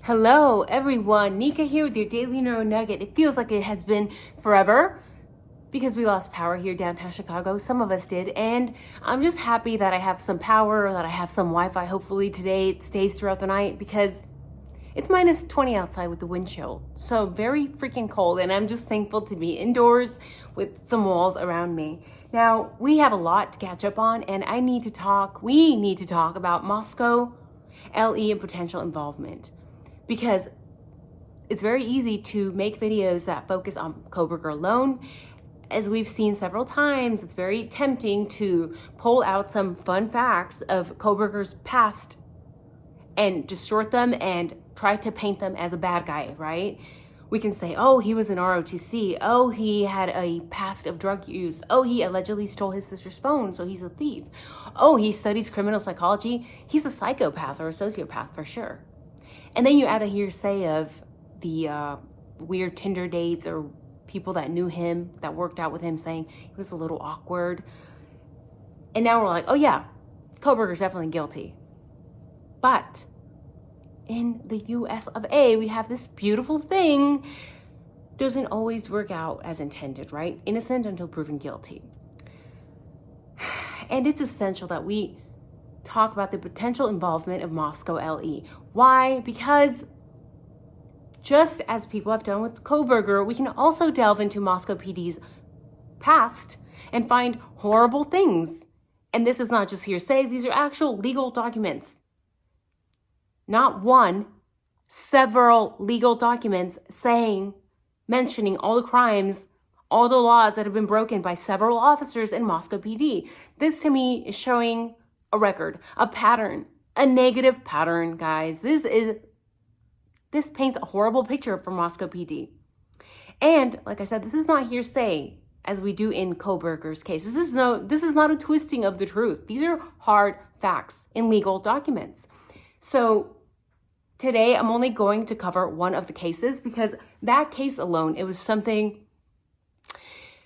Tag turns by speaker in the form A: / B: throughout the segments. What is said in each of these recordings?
A: Hello everyone, Nika here with your daily neuro nugget. It feels like it has been forever because we lost power here downtown Chicago. Some of us did, and I'm just happy that I have some power, that I have some Wi-Fi. Hopefully today it stays throughout the night because it's minus 20 outside with the wind chill. So very freaking cold, and I'm just thankful to be indoors with some walls around me. Now, we have a lot to catch up on, and we need to talk about Moscow, LE, and potential involvement. Because it's very easy to make videos that focus on Kohberger alone. As we've seen several times, it's very tempting to pull out some fun facts of Kohberger's past and distort them and try to paint them as a bad guy, right? We can say, oh, he was an ROTC. Oh, he had a past of drug use. Oh, he allegedly stole his sister's phone, so he's a thief. Oh, he studies criminal psychology. He's a psychopath or a sociopath for sure. And then you add a hearsay of the weird Tinder dates or people that knew him, that worked out with him, saying he was a little awkward. And now we're like, oh yeah, Kohberger's definitely guilty. But in the US of A, we have this beautiful thing. Doesn't always work out as intended, right? Innocent until proven guilty. And it's essential that we talk about the potential involvement of Moscow LE. Why? Because just as people have done with Kohberger, we can also delve into Moscow PD's past and find horrible things. And this is not just hearsay, these are actual legal documents. Not one, several legal documents mentioning all the crimes, all the laws that have been broken by several officers in Moscow PD. This to me is showing a record, a pattern, a negative pattern, guys. This paints a horrible picture for Moscow PD. And like I said, this is not hearsay as we do in Kohberger's case. This is not a twisting of the truth. These are hard facts in legal documents. So today I'm only going to cover one of the cases because that case alone, it was something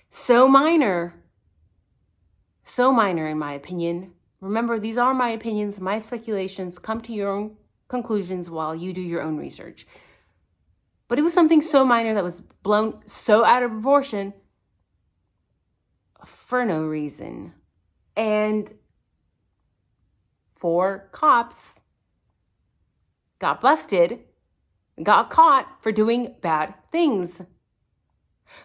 A: so minor in my opinion. Remember, these are my opinions, my speculations. Come to your own conclusions while you do your own research. But it was something so minor that was blown so out of proportion for no reason. And 4 cops got busted, got caught for doing bad things.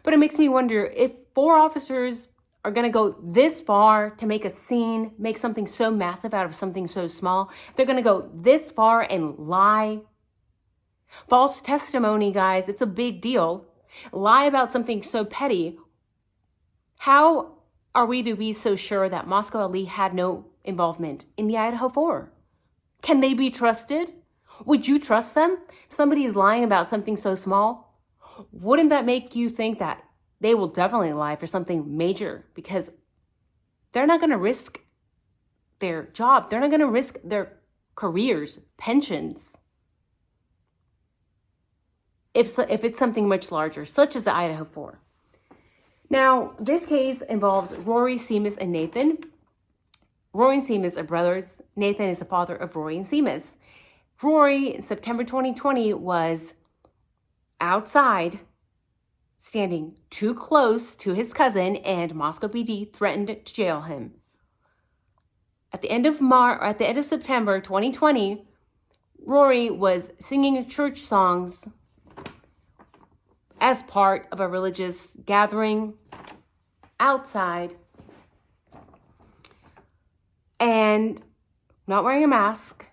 A: But it makes me wonder if 4 officers are going to go this far to make a scene, make something so massive out of something so small. They're going to go this far and lie. False testimony, guys, it's a big deal. Lie about something so petty. How are we to be so sure that Moscow Ali had no involvement in the IDAHO4? Can they be trusted? Would you trust them? Somebody is lying about something so small. Wouldn't that make you think that they will definitely lie for something major? Because they're not going to risk their job. They're not going to risk their careers, pensions, if it's something much larger, such as the IDAHO4. Now, this case involves Rory, Seamus, and Nathan. Rory and Seamus are brothers. Nathan is the father of Rory and Seamus. Rory, in September 2020, was outside standing too close to his cousin, and Moscow PD threatened to jail him. At the end of September 2020, Rory was singing church songs as part of a religious gathering outside and not wearing a mask.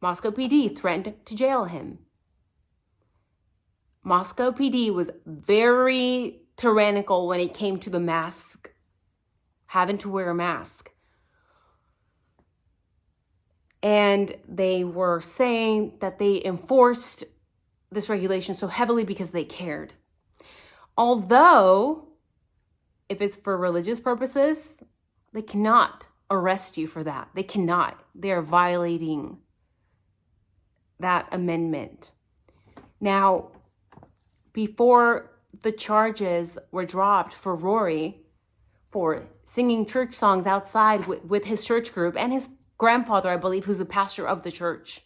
A: Moscow PD threatened to jail him. Moscow PD was very tyrannical when it came to the mask, having to wear a mask. And they were saying that they enforced this regulation so heavily because they cared. Although, if it's for religious purposes, they cannot arrest you for that. They cannot. They are violating that amendment. Now, before the charges were dropped for Rory for singing church songs outside with his church group and his grandfather, I believe, who's the pastor of the church,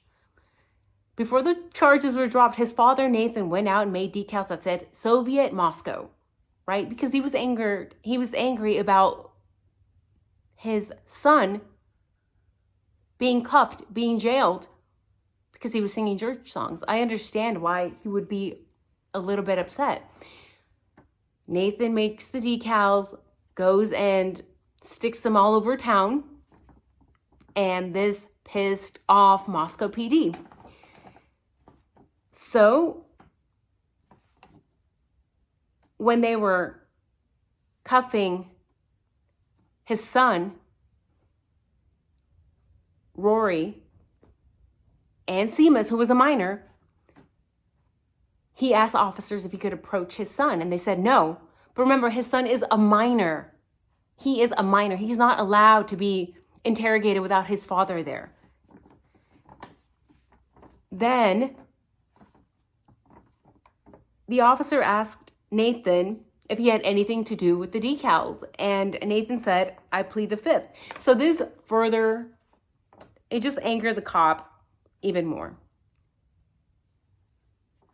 A: before the charges were dropped, his father, Nathan, went out and made decals that said Soviet Moscow, right? Because he was angered. He was angry about his son being cuffed, being jailed, because he was singing church songs. I understand why he would be a little bit upset. Nathan makes the decals, goes and sticks them all over town, and this pissed off Moscow PD. So when they were cuffing his son, Rory, and Seamus, who was a minor, he asked officers if he could approach his son, and they said no. But remember, his son is a minor. He is a minor. He's not allowed to be interrogated without his father there. Then the officer asked Nathan if he had anything to do with the decals, and Nathan said, I plead the fifth. So this further, it just angered the cop even more.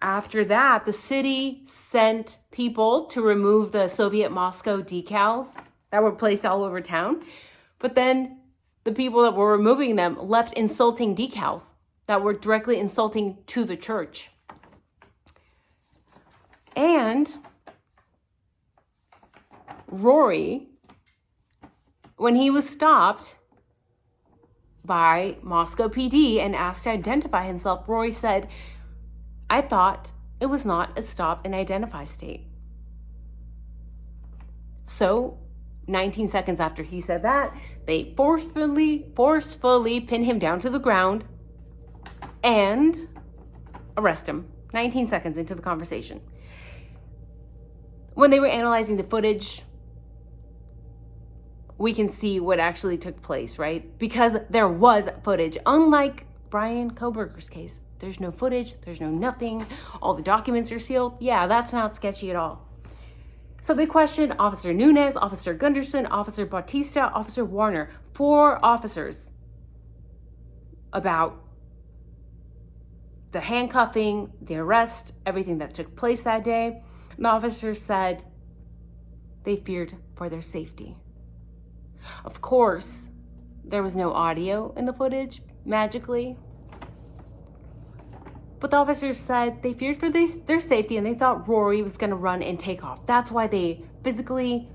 A: After that, the city sent people to remove the Soviet Moscow decals that were placed all over town. But then the people that were removing them left insulting decals that were directly insulting to the church. And Rory, when he was stopped by Moscow PD and asked to identify himself, Rory said, I thought it was not a stop and identify state. So 19 seconds after he said that, they forcefully pin him down to the ground and arrest him 19 seconds into the conversation. When they were analyzing the footage, we can see what actually took place, right? Because there was footage. Unlike Brian Kohberger's case, there's no footage, there's no nothing, all the documents are sealed. Yeah, that's not sketchy at all. So they questioned Officer Nunez, Officer Gunderson, Officer Bautista, Officer Warner, 4 officers about the handcuffing, the arrest, everything that took place that day. And the officers said they feared for their safety. Of course, there was no audio in the footage, magically. But the officers said they feared for their safety and they thought Rory was going to run and take off. That's why they physically,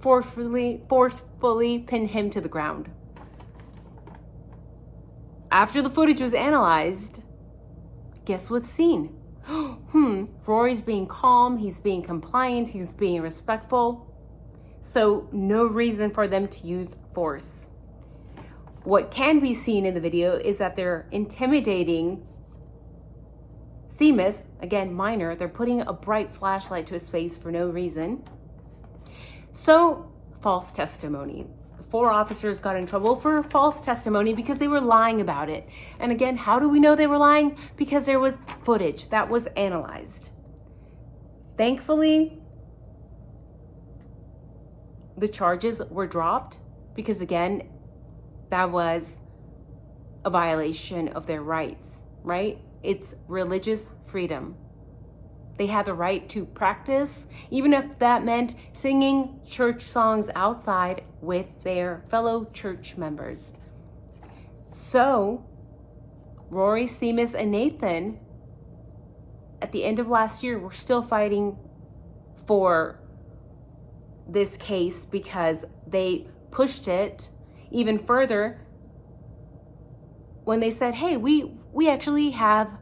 A: forcefully pinned him to the ground. After the footage was analyzed, guess what's seen? Rory's being calm, he's being compliant, he's being respectful. So no reason for them to use force. What can be seen in the video is that they're intimidating Seamus, again, minor. They're putting a bright flashlight to his face for no reason. So, false testimony. 4 officers got in trouble for false testimony because they were lying about it. And again, how do we know they were lying? Because there was footage that was analyzed. Thankfully, the charges were dropped because, again, that was a violation of their rights, right? It's religious freedom. They had the right to practice, even if that meant singing church songs outside with their fellow church members. So, Rory, Seamus, and Nathan, at the end of last year, were still fighting for this case because they pushed it even further when they said, hey, we actually have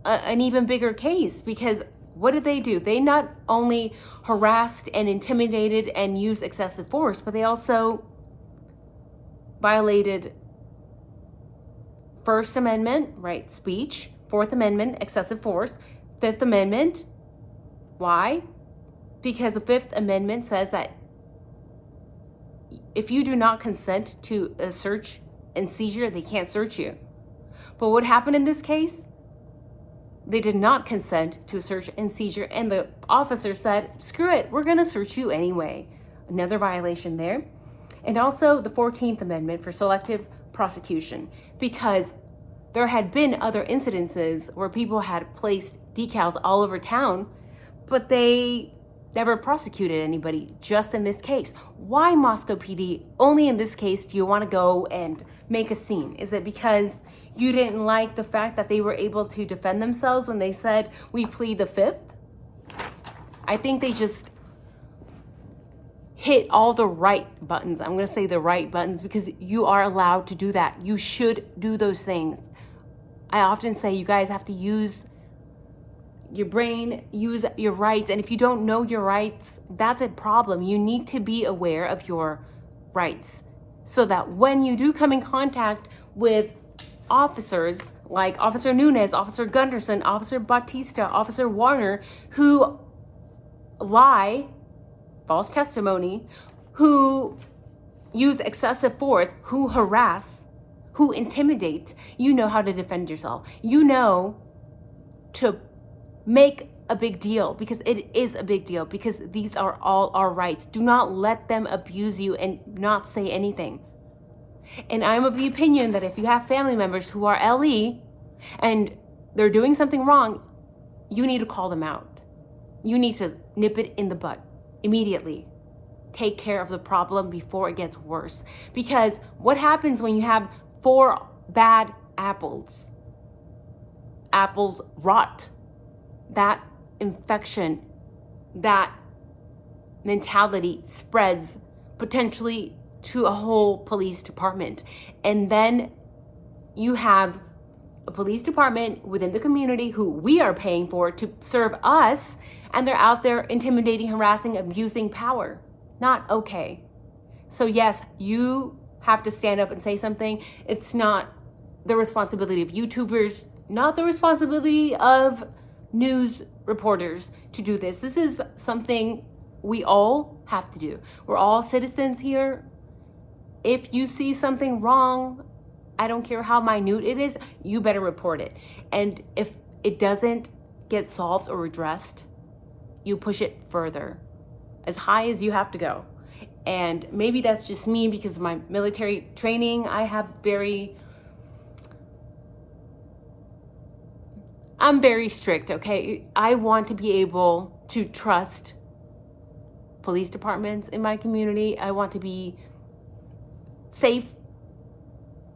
A: an even bigger case. Because what did they do? They not only harassed and intimidated and used excessive force, but they also violated First Amendment, right, speech, Fourth Amendment, excessive force, Fifth Amendment. Why? Because the Fifth Amendment says that if you do not consent to a search and seizure, they can't search you. But what happened in this case? They did not consent to a search and seizure, and the officer said, screw it, we're going to search you anyway. Another violation there. And also the 14th Amendment for selective prosecution, because there had been other incidences where people had placed decals all over town, but they never prosecuted anybody, just in this case. Why, Moscow PD, only in this case do you want to go and make a scene? Is it because you didn't like the fact that they were able to defend themselves when they said, we plead the fifth? I think they just hit all the right buttons. I'm going to say the right buttons because you are allowed to do that. You should do those things. I often say you guys have to use your brain, use your rights. And if you don't know your rights, that's a problem. You need to be aware of your rights so that when you do come in contact with officers like Officer Nunes, Officer Gunderson, Officer Bautista, Officer Warner, who lie, false testimony, who use excessive force, who harass, who intimidate, you know how to defend yourself. You know to make a big deal, because it is a big deal, because these are all our rights. Do not let them abuse you and not say anything. And I'm of the opinion that if you have family members who are LE and they're doing something wrong, you need to call them out. You need to nip it in the bud immediately. Take care of the problem before it gets worse. Because what happens when you have 4 bad apples? Apples rot. That infection, that mentality spreads potentially to a whole police department. And then you have a police department within the community who we are paying for to serve us, and they're out there intimidating, harassing, abusing power. Not okay. So yes, you have to stand up and say something. It's not the responsibility of YouTubers, not the responsibility of news reporters to do this. This is something we all have to do. We're all citizens here. If you see something wrong, I don't care how minute it is, you better report it. And if it doesn't get solved or addressed, you push it further, as high as you have to go. And maybe that's just me because of my military training. I'm very strict, okay? I want to be able to trust police departments in my community. I want to be safe.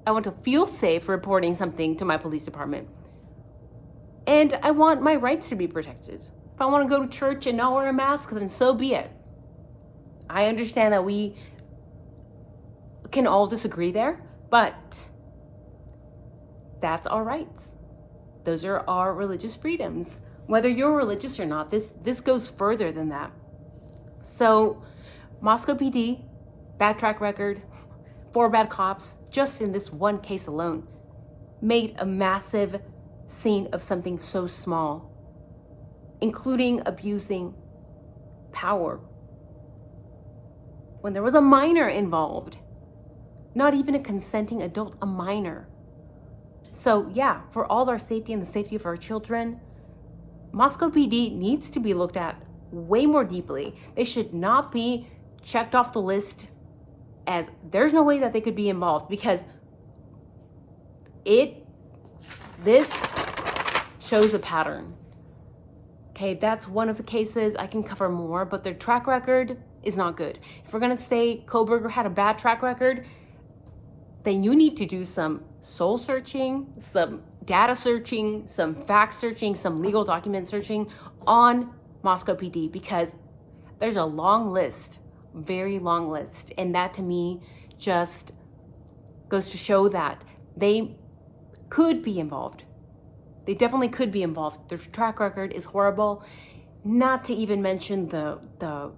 A: I want to feel safe reporting something to my police department. And I want my rights to be protected. If I want to go to church and not wear a mask, then so be it. I understand that we can all disagree there, but that's our rights. Those are our religious freedoms. Whether you're religious or not, this goes further than that. So, Moscow PD, bad track record, 4 bad cops, just in this one case alone, made a massive scene of something so small, including abusing power. When there was a minor involved, not even a consenting adult, a minor. So yeah, for all our safety and the safety of our children, Moscow PD needs to be looked at way more deeply. They should not be checked off the list as there's no way that they could be involved, because this shows a pattern. Okay, that's one of the cases. I can cover more, but their track record is not good. If we're gonna say Koberger had a bad track record, then you need to do some soul searching, some data searching, some fact searching, some legal document searching on Moscow PD, because there's a long list, very long list. And that to me just goes to show that they could be involved. They definitely could be involved. Their track record is horrible. Not to even mention the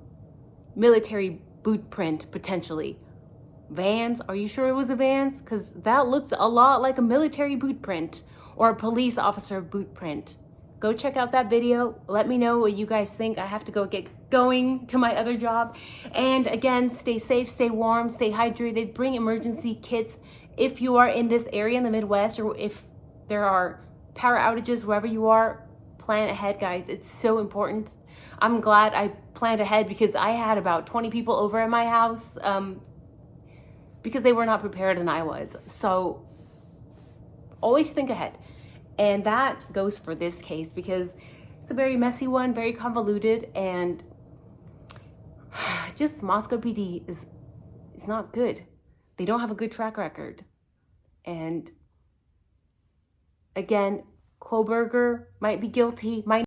A: military boot print potentially. Vans, are you sure it was a Vans? Because that looks a lot like a military boot print or a police officer boot print. Go check out that video. Let me know what you guys think. I have to go get going to my other job. And again, stay safe, stay warm, stay hydrated, bring emergency kits. If you are in this area in the Midwest, or if there are power outages wherever you are, plan ahead, guys. It's so important. I'm glad I planned ahead, because I had about 20 people over at my house because they were not prepared and I was. So Always think ahead. And that goes for this case because it's a very messy one, very convoluted, and just Moscow PD is not good. They don't have a good track record. And again, Kohlberger might be guilty, might